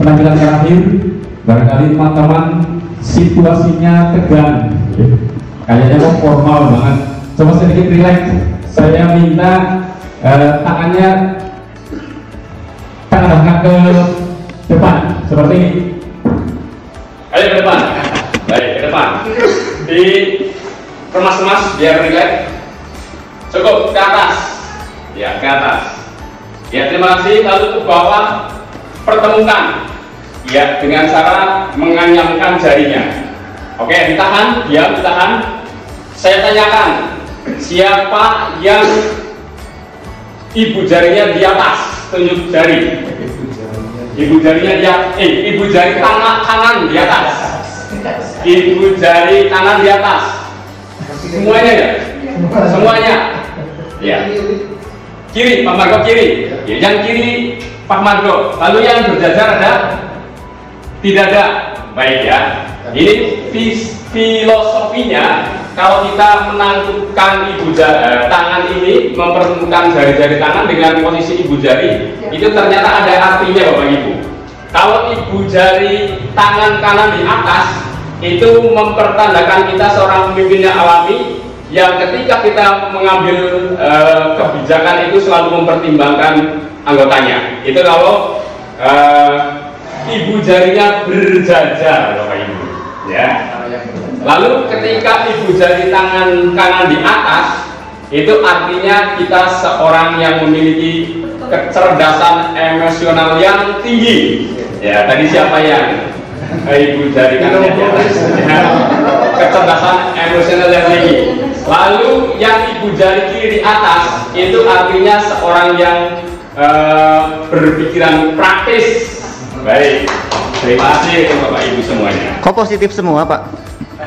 penampilan terakhir, barangkali teman-teman situasinya tegang, kayaknya kok formal banget. Coba sedikit relax. Saya minta tangannya ke depan seperti ini. Ayo ke depan. Baik, ke depan. Di kemas-kemas biar relax. Cukup ke atas. Ya, ke atas. Ya, terima kasih. Lalu ke bawah, pertemukan. Ya, dengan cara menganyamkan jarinya. Oke, ditahan, diam, ditahan. Saya tanyakan, siapa yang ibu jarinya di atas? Tunjuk jari. Ibu jarinya di atas. Ibu jari kanan di atas. Ibu jari kanan di atas. Semuanya ya? Semuanya. Ya. Kiri, Pak Margo kiri. Ya, yang kiri Pak Margo. Lalu yang berjajar ada? Tidak ada. Baik ya. Ini filosofinya, kalau kita menangkupkan tangan ini, mempertemukan jari-jari tangan dengan posisi ibu jari, itu ternyata ada artinya Bapak Ibu. Kalau ibu jari tangan kanan di atas, itu mempertandakan kita seorang pemimpin yang alami, yang ketika kita mengambil kebijakan itu selalu mempertimbangkan anggotanya. Itu kalau ibu jarinya berjajar Bapak Ibu. Ya. Lalu ketika ibu jari tangan kanan di atas, itu artinya kita seorang yang memiliki kecerdasan emosional yang tinggi. Ya, tadi siapa yang ibu jari kanan di atas? Ya. Kecerdasan emosional yang tinggi. Lalu yang ibu jari kiri di atas, itu artinya seorang yang berpikiran praktis. Baik. Terima kasih untuk Bapak Ibu semuanya. Kok positif semua, Pak?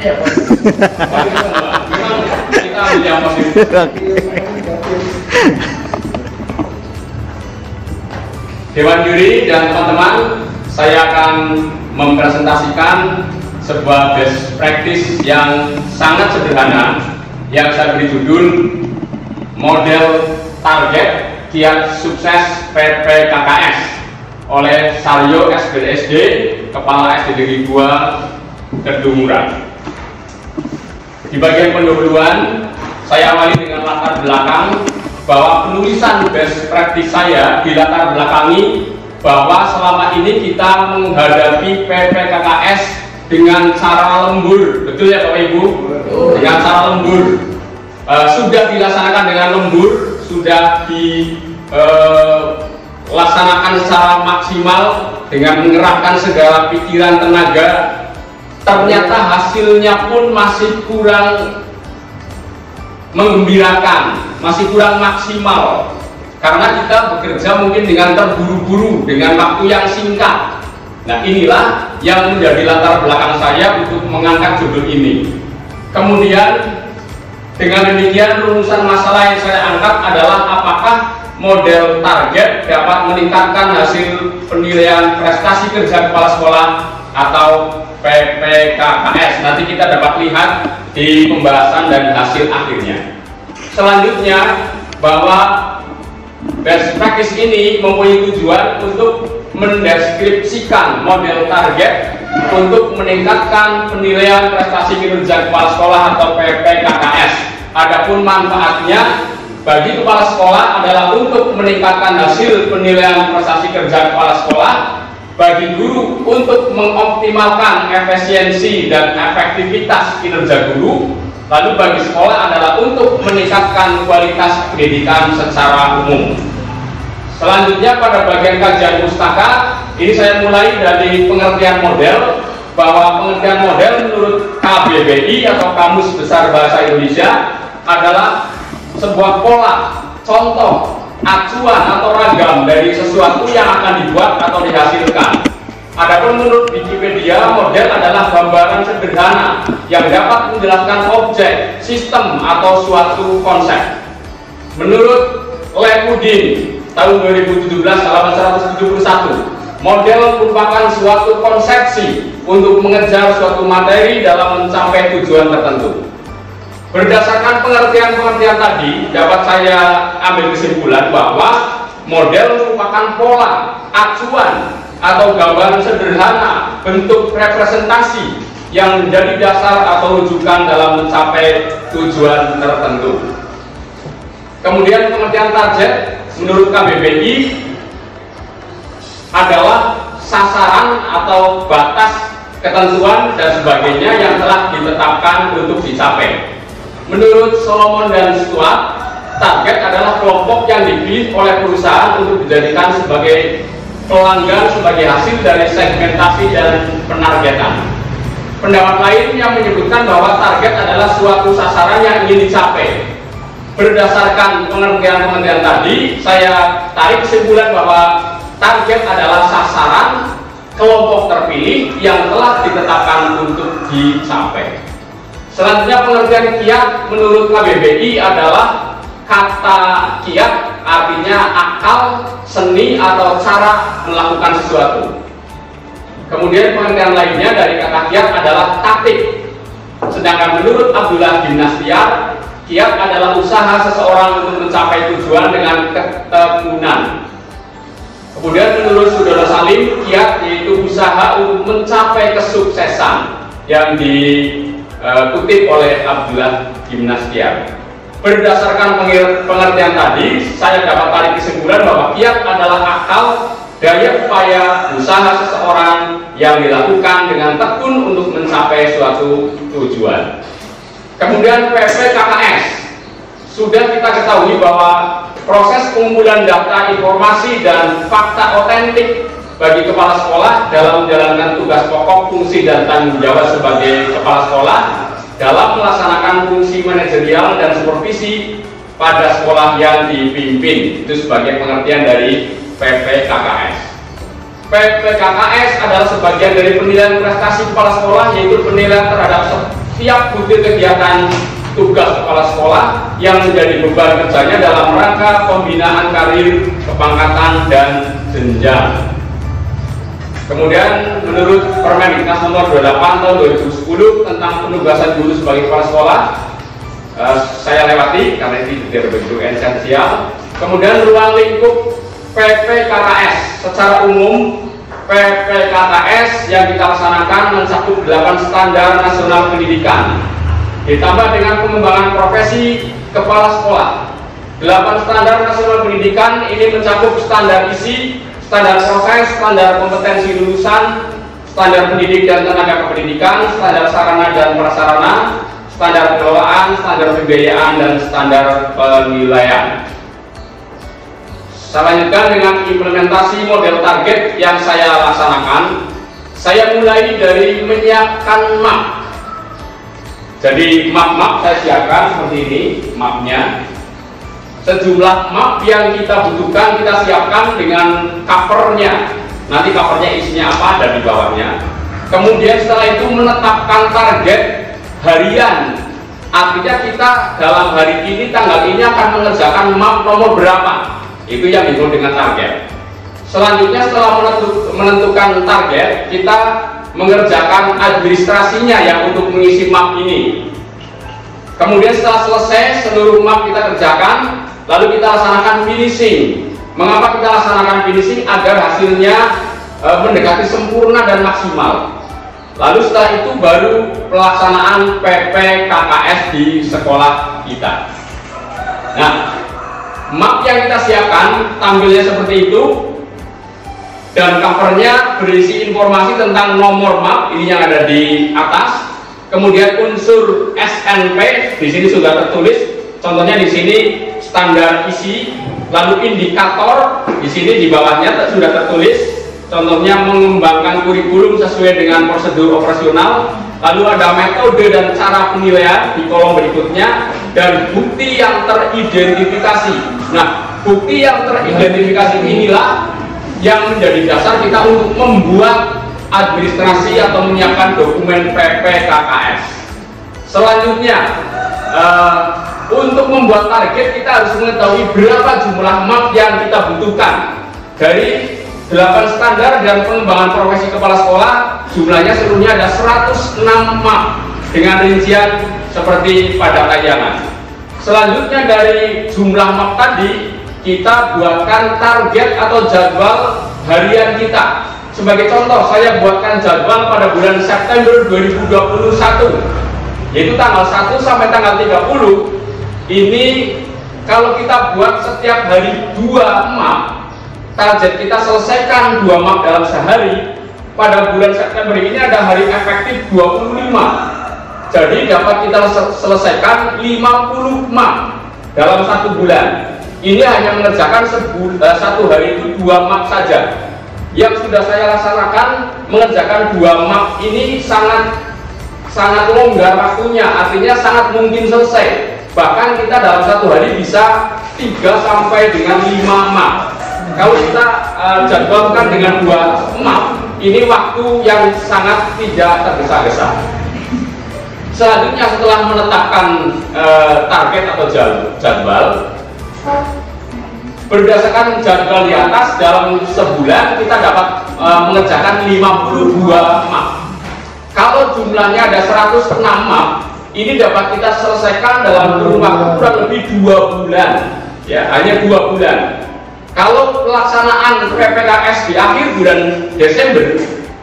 Iya, positif. Memang kita ambil yang positif. Dewan juri dan teman-teman, saya akan mempresentasikan sebuah best practice yang sangat sederhana, yang saya beri judul Model Target Kiat Sukses PPKKS oleh Saryo SBSD, Kepala SD Negeri 2 Kedungura. Di bagian pendahuluan, saya awali dengan latar belakang bahwa penulisan best practice saya dilatar belakangi bahwa selama ini kita menghadapi PPKKS dengan cara lembur. Betul ya Bapak Ibu? Dengan cara lembur. Sudah dilaksanakan dengan lembur, sudah laksanakan secara maksimal dengan mengerahkan segala pikiran tenaga, ternyata hasilnya pun masih kurang menggembirakan, masih kurang maksimal karena kita bekerja mungkin dengan terburu-buru, dengan waktu yang singkat. Nah, inilah yang menjadi latar belakang saya untuk mengangkat judul ini. Kemudian dengan demikian rumusan masalah yang saya angkat adalah apakah model target dapat meningkatkan hasil penilaian prestasi kerja kepala sekolah atau PPKKS. Nanti kita dapat lihat di pembahasan dan hasil akhirnya. Selanjutnya, bahwa best practice ini mempunyai tujuan untuk mendeskripsikan model target untuk meningkatkan penilaian prestasi kinerja kepala sekolah atau PPKKS. Adapun manfaatnya bagi kepala sekolah adalah untuk meningkatkan hasil penilaian prestasi kerja kepala sekolah, bagi guru untuk mengoptimalkan efisiensi dan efektivitas kinerja guru, lalu bagi sekolah adalah untuk meningkatkan kualitas pendidikan secara umum. Selanjutnya pada bagian kajian pustaka, ini saya mulai dari pengertian model, bahwa pengertian model menurut KBBI atau Kamus Besar Bahasa Indonesia adalah sebuah pola, contoh, acuan atau ragam dari sesuatu yang akan dibuat atau dihasilkan. Adapun menurut Wikipedia, model adalah gambaran sederhana yang dapat menjelaskan objek, sistem atau suatu konsep. Menurut Lepudin tahun 2017 halaman 171, model merupakan suatu konsepsi untuk mengejar suatu materi dalam mencapai tujuan tertentu. Berdasarkan pengertian-pengertian tadi, dapat saya ambil kesimpulan bahwa model merupakan pola, acuan atau gambaran sederhana, bentuk representasi yang menjadi dasar atau rujukan dalam mencapai tujuan tertentu. Kemudian pengertian target menurut KBBI adalah sasaran atau batas ketentuan dan sebagainya yang telah ditetapkan untuk dicapai. Menurut Solomon dan Stuart, target adalah kelompok yang dipilih oleh perusahaan untuk dijadikan sebagai pelanggan sebagai hasil dari segmentasi dan penargetan. Pendapat lain yang menyebutkan bahwa target adalah suatu sasaran yang ingin dicapai. Berdasarkan pengertian tadi, saya tarik kesimpulan bahwa target adalah sasaran kelompok terpilih yang telah ditetapkan untuk dicapai. Selanjutnya pengertian kiat menurut KBBI adalah kata kiat artinya akal, seni atau cara melakukan sesuatu. Kemudian pengertian lainnya dari kata kiat adalah taktik. Sedangkan menurut Abdullah bin Nastiar, kiat adalah usaha seseorang untuk mencapai tujuan dengan ketekunan. Kemudian menurut Saudara Salim, kiat yaitu usaha untuk mencapai kesuksesan yang dikutip oleh Abdullah bin Nastiar. Berdasarkan pengertian tadi, saya dapat tarik kesimpulan bahwa kiat adalah akal, daya upaya usaha seseorang yang dilakukan dengan tekun untuk mencapai suatu tujuan. Kemudian PPKKS, sudah kita ketahui bahwa proses pengumpulan data, informasi, dan fakta otentik bagi kepala sekolah dalam menjalankan tugas pokok, fungsi, dan tanggung jawab sebagai kepala sekolah dalam melaksanakan fungsi manajerial dan supervisi pada sekolah yang dipimpin. Itu sebagai pengertian dari PPKKS. PPKKS adalah sebagian dari penilaian prestasi kepala sekolah, yaitu penilaian terhadap setiap butir kegiatan tugas kepala sekolah yang menjadi beban kerjanya dalam rangka pembinaan karir, kepangkatan, dan jenjang. Kemudian menurut Permendiknas nomor 28 tahun 2010 tentang penugasan guru sebagai kepala sekolah, saya lewati karena ini tidak begitu esensial. Kemudian ruang lingkup PPKKS secara umum, PPKKS yang kita laksanakan mencakup 8 standar nasional pendidikan, ditambah dengan pengembangan profesi kepala sekolah. 8 standar nasional pendidikan ini mencakup standar isi, standar proses, standar kompetensi lulusan, standar pendidik dan tenaga kependidikan, standar sarana dan prasarana, standar pengelolaan, standar pembiayaan, dan standar penilaian. Saya lanjutkan dengan implementasi model target yang saya laksanakan. Saya mulai dari menyiapkan map. Jadi map saya siapkan seperti ini, mapnya. Sejumlah map yang kita butuhkan kita siapkan dengan covernya. Nanti covernya isinya apa ada di bawahnya. Kemudian setelah itu menetapkan target harian. Artinya kita dalam hari ini, tanggal ini akan mengerjakan map nomor berapa. Itu yang disebut dengan target. Selanjutnya setelah menentukan target, kita mengerjakan administrasinya yang untuk mengisi map ini. Kemudian setelah selesai seluruh map kita kerjakan, lalu kita laksanakan finishing. Mengapa kita laksanakan finishing? Agar hasilnya mendekati sempurna dan maksimal. Lalu setelah itu baru pelaksanaan PPKKS di sekolah kita. Nah, map yang kita siapkan tampilnya seperti itu, dan covernya berisi informasi tentang nomor map ini yang ada di atas. Kemudian unsur SNP di sini sudah tertulis. Contohnya di sini standar isi, lalu indikator di sini di bawahnya sudah tertulis. Contohnya mengembangkan kurikulum sesuai dengan prosedur operasional. Lalu ada metode dan cara penilaian di kolom berikutnya, dan bukti yang teridentifikasi. Nah, bukti yang teridentifikasi inilah yang menjadi dasar kita untuk membuat administrasi atau menyiapkan dokumen PPKKS. Selanjutnya, untuk membuat target kita harus mengetahui berapa jumlah map yang kita butuhkan. Dari 8 standar dan pengembangan profesi kepala sekolah, jumlahnya seluruhnya ada 106 map dengan rincian seperti pada tayangan. Selanjutnya dari jumlah map tadi, kita buatkan target atau jadwal harian kita. sebagai contoh, saya buatkan jadwal pada bulan September 2021, yaitu tanggal 1 sampai tanggal 30. Ini kalau kita buat setiap hari 2 map, target kita selesaikan 2 map dalam sehari. Pada bulan September ini ada hari efektif 25, jadi dapat kita selesaikan 50 map dalam 1 bulan. Ini hanya mengerjakan 1 hari itu 2 map saja. Yang sudah saya laksanakan mengerjakan 2 map ini sangat longgar waktunya, artinya sangat mungkin selesai. Bahkan kita dalam 1 hari bisa 3 sampai dengan 5 map. Kalau kita jadwalkan dengan 2 map, ini waktu yang sangat tidak tergesa-gesa. Selanjutnya, setelah menetapkan target atau jadwal, berdasarkan jadwal di atas, dalam sebulan kita dapat mengerjakan 52 map. Kalau jumlahnya ada 106 map, ini dapat kita selesaikan dalam kurun waktu kurang lebih 2 bulan, ya, hanya 2 bulan. Kalau pelaksanaan PPKS di akhir bulan Desember,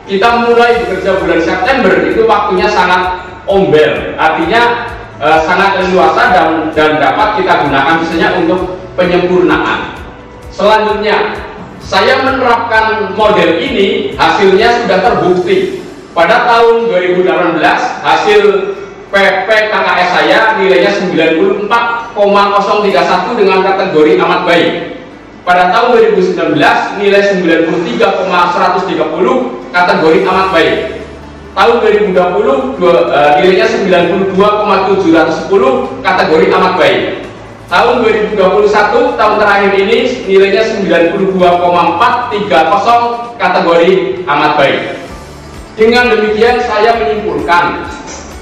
kita mulai bekerja bulan September, itu waktunya sangat ombel, artinya sangat leluasa dan dapat kita gunakan misalnya untuk penyempurnaan. Selanjutnya, saya menerapkan model ini, hasilnya sudah terbukti. Pada tahun 2018, hasil PPKKS saya nilainya 94,031 dengan kategori amat baik. Pada tahun 2019, nilai 93,130 kategori amat baik. Tahun 2020 nilainya 92,710 kategori amat baik. Tahun 2021, tahun terakhir ini, nilainya 92,430 kategori amat baik. Dengan demikian saya menyimpulkan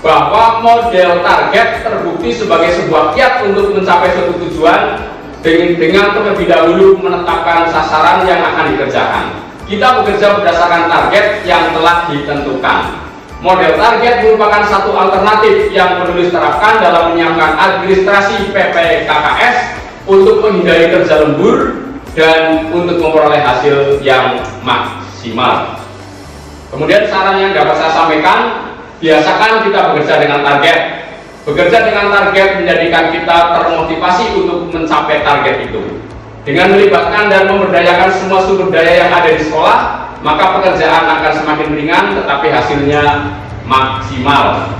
bahwa model target terbukti sebagai sebuah kiat untuk mencapai suatu tujuan dengan terlebih dahulu menetapkan sasaran yang akan dikerjakan. Kita bekerja berdasarkan target yang telah ditentukan. Model target merupakan satu alternatif yang perlu diterapkan dalam menyiapkan administrasi PPKKS untuk menghindari kerja lembur dan untuk memperoleh hasil yang maksimal. Kemudian saran yang dapat saya sampaikan, biasakan kita bekerja dengan target. Bekerja dengan target menjadikan kita termotivasi untuk mencapai target itu. Dengan melibatkan dan memberdayakan semua sumber daya yang ada di sekolah, maka pekerjaan akan semakin ringan tetapi hasilnya maksimal.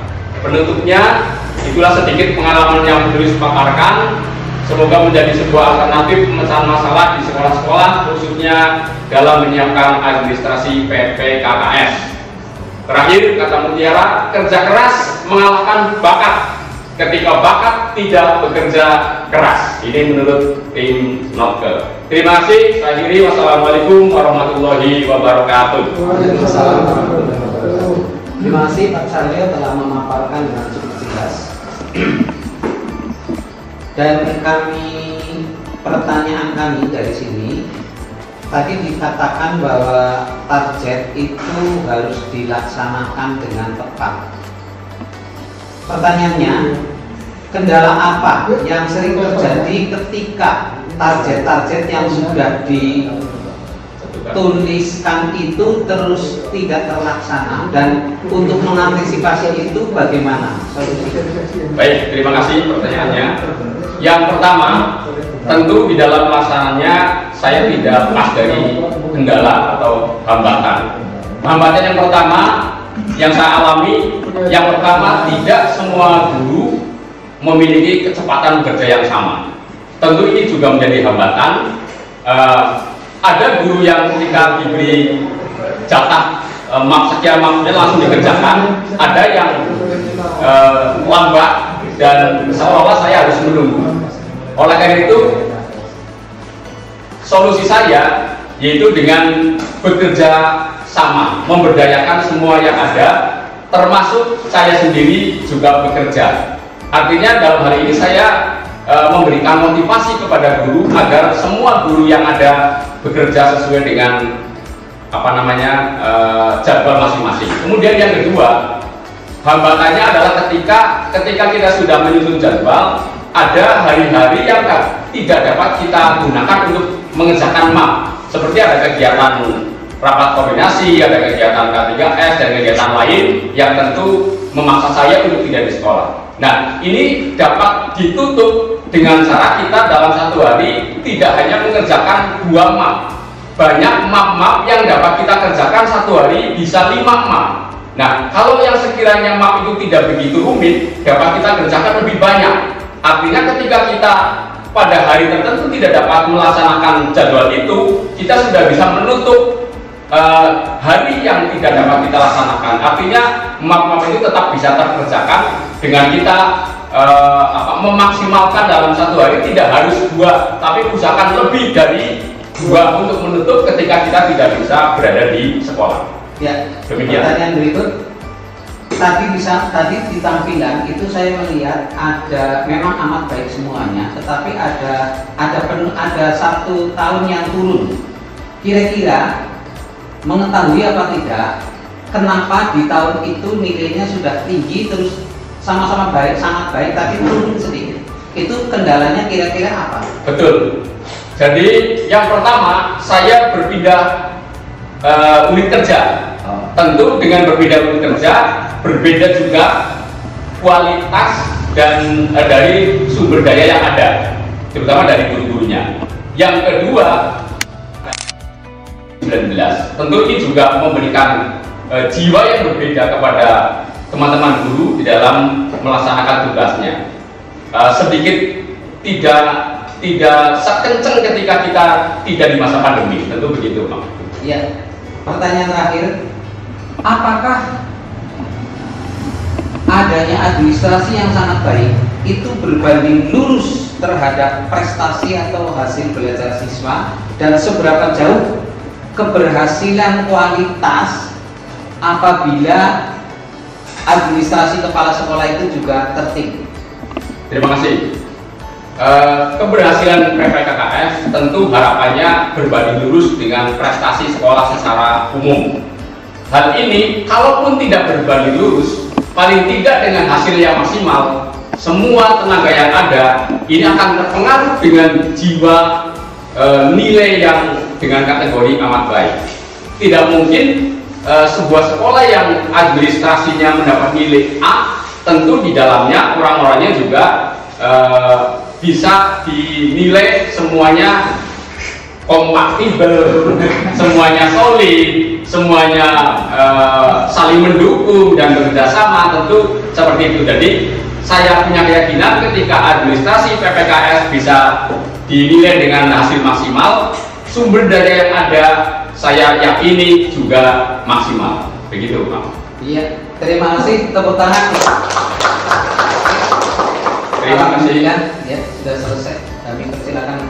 Penutupnya, itulah sedikit pengalaman yang menulis paparkan. Semoga menjadi sebuah alternatif pemecahan masalah di sekolah-sekolah, khususnya dalam menyiapkan administrasi PPKKS. Terakhir, kata Mutiara, kerja keras mengalahkan bakat ketika bakat tidak bekerja keras. Ini menurut tim Notke. Terima kasih. Saya akhiri. Wassalamualaikum warahmatullahi wabarakatuh. Terima kasih Pak Saryo telah memaparkan dengan cukup jelas. Dan pertanyaan kami dari sini, tadi dikatakan bahwa target itu harus dilaksanakan dengan tepat. Pertanyaannya, kendala apa yang sering terjadi ketika target-target yang sudah dituliskan itu terus tidak terlaksana, dan untuk mengantisipasi itu bagaimana solusi? Baik, terima kasih pertanyaannya. Yang pertama, tentu di dalam pelaksanaannya saya tidak lepas dari kendala atau hambatan. Hambatan yang pertama yang saya alami, yang pertama, tidak semua guru memiliki kecepatan bekerja yang sama. Tentu ini juga menjadi hambatan. Ada guru yang ketika diberi jatah sekian maksudnya langsung dikerjakan, ada yang lambat dan seolah-olah saya harus menunggu. Oleh karena itu, solusi saya yaitu dengan bekerja sama, memberdayakan semua yang ada, termasuk saya sendiri juga bekerja. Artinya dalam hal ini saya memberikan motivasi kepada guru agar semua guru yang ada bekerja sesuai dengan jadwal masing-masing. Kemudian yang kedua, hambatannya adalah ketika kita sudah menyusun jadwal, ada hari-hari yang tidak dapat kita gunakan untuk mengerjakan map. Seperti ada kegiatan rapat koordinasi, ada kegiatan K3S dan kegiatan lain yang tentu memaksa saya untuk tidak di sekolah. Nah, ini dapat ditutup dengan cara kita dalam satu hari tidak hanya mengerjakan 2 map. Banyak map-map yang dapat kita kerjakan satu hari bisa 5 map. Nah, kalau yang sekiranya map itu tidak begitu rumit, dapat kita kerjakan lebih banyak. Artinya ketika kita pada hari tertentu tidak dapat melaksanakan jadwal itu, kita sudah bisa menutup hari yang tidak dapat kita laksanakan. Artinya map-map itu tetap bisa terkerjakan dengan kita memaksimalkan dalam satu hari tidak harus 2, tapi usahakan lebih dari 2 untuk menutup ketika kita tidak bisa berada di sekolah. Ya, demikian. Pertanyaan berikut. Tadi di tampilan itu saya melihat memang amat baik semuanya, tetapi ada 1 tahun yang turun. Kira-kira mengetahui apa tidak, kenapa di tahun itu nilainya sudah tinggi terus sama-sama baik, sangat baik, tapi turun sedikit? Itu kendalanya kira-kira apa? Betul. Jadi yang pertama saya berpindah unit kerja. Tentu dengan berbeda unit kerja berbeda juga kualitas dan dari sumber daya yang ada, terutama dari guru-gurunya. Yang kedua, 19 tentu ini juga memberikan jiwa yang berbeda kepada teman-teman guru di dalam melaksanakan tugasnya. Sedikit tidak sekencang ketika kita tidak di masa pandemi, tentu begitu, Pak. Iya. Pertanyaan terakhir, apakah adanya administrasi yang sangat baik itu berbanding lurus terhadap prestasi atau hasil belajar siswa, dan seberapa jauh keberhasilan kualitas apabila administrasi kepala sekolah itu juga tertib? Terima kasih. Keberhasilan PPKKS tentu harapannya berbanding lurus dengan prestasi sekolah secara umum. Hal ini kalaupun tidak berbanding lurus, paling tidak dengan hasil yang maksimal, semua tenaga yang ada ini akan terpengaruh dengan jiwa nilai yang dengan kategori amat baik. Tidak mungkin sebuah sekolah yang administrasinya mendapat nilai A, tentu di dalamnya orang-orangnya juga bisa dinilai semuanya kompatibel, semuanya solid, semuanya saling mendukung dan bekerjasama, tentu seperti itu. Jadi saya punya keyakinan ketika administrasi PPKS bisa dinilai dengan hasil maksimal, sumber daya yang ada saya yakini juga maksimal. Begitu, Pak. Iya, terima kasih, tepuk tangan. Terima kasih. Ya, sudah selesai. Kami persilakan